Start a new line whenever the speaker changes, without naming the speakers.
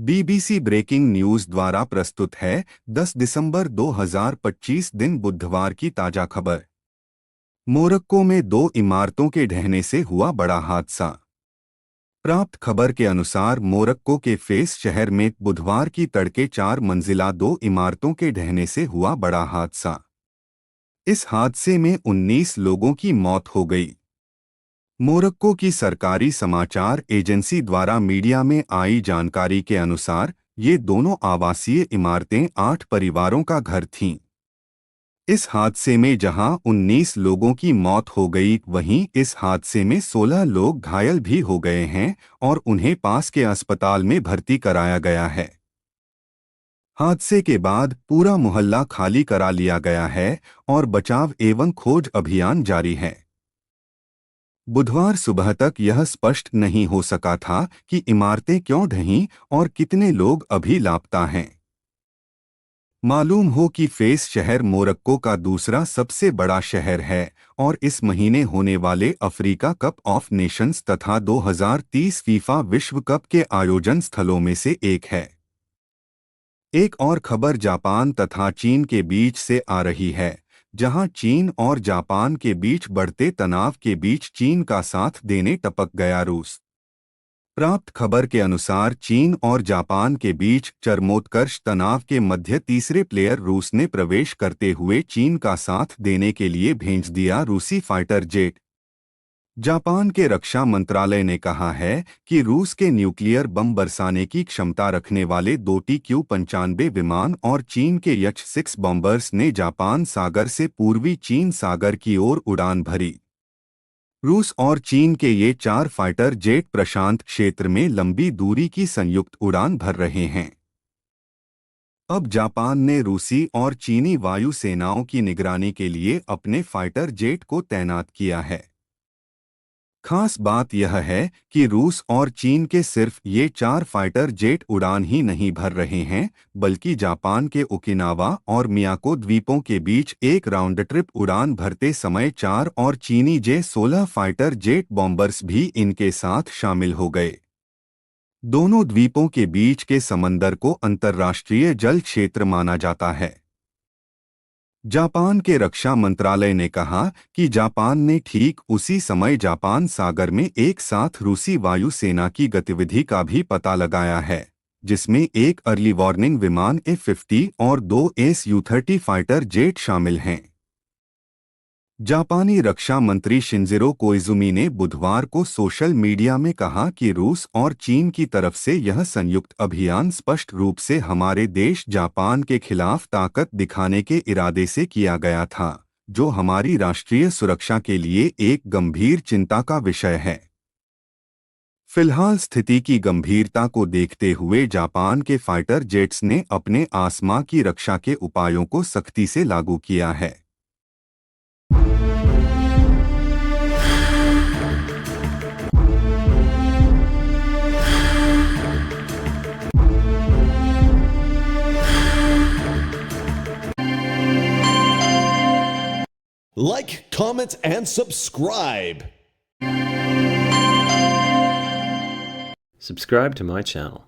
BBC breaking news द्वारा प्रस्तुत है 10 दिसंबर 2025 दिन बुधवार की ताजा खबर। मोरक्को में दो इमारतों के ढहने से हुआ बड़ा हादसा। प्राप्त खबर के अनुसार मोरक्को के फेस शहर में बुधवार की तड़के 4 मंजिला दो इमारतों के ढहने से हुआ बड़ा हादसा। इस हादसे में 19 लोगों की मौत हो गई। मोरक्को की सरकारी समाचार एजेंसी द्वारा मीडिया में आई जानकारी के अनुसार ये दोनों आवासीय इमारतें 8 परिवारों का घर थीं। इस हादसे में जहां 19 लोगों की मौत हो गई, वहीं इस हादसे में 16 लोग घायल भी हो गए हैं और उन्हें पास के अस्पताल में भर्ती कराया गया है। हादसे के बाद पूरा मोहल्ला खाली करा लिया गया है और बचाव एवं खोज अभियान जारी है। बुधवार सुबह तक यह स्पष्ट नहीं हो सका था कि इमारतें क्यों ढहीं और कितने लोग अभी लापता हैं। मालूम हो कि फेस शहर मोरक्को का दूसरा सबसे बड़ा शहर है और इस महीने होने वाले अफ्रीका कप ऑफ नेशंस तथा 2030 फीफा विश्व कप के आयोजन स्थलों में से एक है। एक और खबर जापान तथा चीन के बीच से आ रही है, जहां चीन और जापान के बीच बढ़ते तनाव के बीच चीन का साथ देने टपक गया रूस। प्राप्त खबर के अनुसार चीन और जापान के बीच चरमोत्कर्ष तनाव के मध्य तीसरे प्लेयर रूस ने प्रवेश करते हुए चीन का साथ देने के लिए भेज दिया रूसी फाइटर जेट। जापान के रक्षा मंत्रालय ने कहा है कि रूस के न्यूक्लियर बम बरसाने की क्षमता रखने वाले दो TQ-95 विमान और चीन के H-6 बॉम्बर्स ने जापान सागर से पूर्वी चीन सागर की ओर उड़ान भरी। रूस और चीन के ये 4 फाइटर जेट प्रशांत क्षेत्र में लंबी दूरी की संयुक्त उड़ान भर रहे हैं। अब जापान ने रूसी और चीनी वायु सेनाओं की निगरानी के लिए अपने फाइटर जेट को तैनात किया है। खास बात यह है कि रूस और चीन के सिर्फ ये 4 फाइटर जेट उड़ान ही नहीं भर रहे हैं, बल्कि जापान के ओकिनावा और मियाको द्वीपों के बीच एक राउंड ट्रिप उड़ान भरते समय 4 और चीनी J-16 फाइटर जेट बॉम्बर्स भी इनके साथ शामिल हो गए। दोनों द्वीपों के बीच के समंदर को अंतर्राष्ट्रीय जल क्षेत्र माना जाता है। जापान के रक्षा मंत्रालय ने कहा कि जापान ने ठीक उसी समय जापान सागर में एक साथ रूसी वायुसेना की गतिविधि का भी पता लगाया है, जिसमें एक अर्ली वार्निंग विमान A-50 और 2 Su-30 फाइटर जेट शामिल हैं। जापानी रक्षा मंत्री शिंजिरो कोइजुमी ने बुधवार को सोशल मीडिया में कहा कि रूस और चीन की तरफ से यह संयुक्त अभियान स्पष्ट रूप से हमारे देश जापान के खिलाफ ताकत दिखाने के इरादे से किया गया था, जो हमारी राष्ट्रीय सुरक्षा के लिए एक गंभीर चिंता का विषय है। फिलहाल स्थिति की गंभीरता को देखते हुए जापान के फाइटर जेट्स ने अपने आसमां की रक्षा के उपायों को सख्ती से लागू किया है।
Like, comment, and subscribe.
Subscribe to my channel.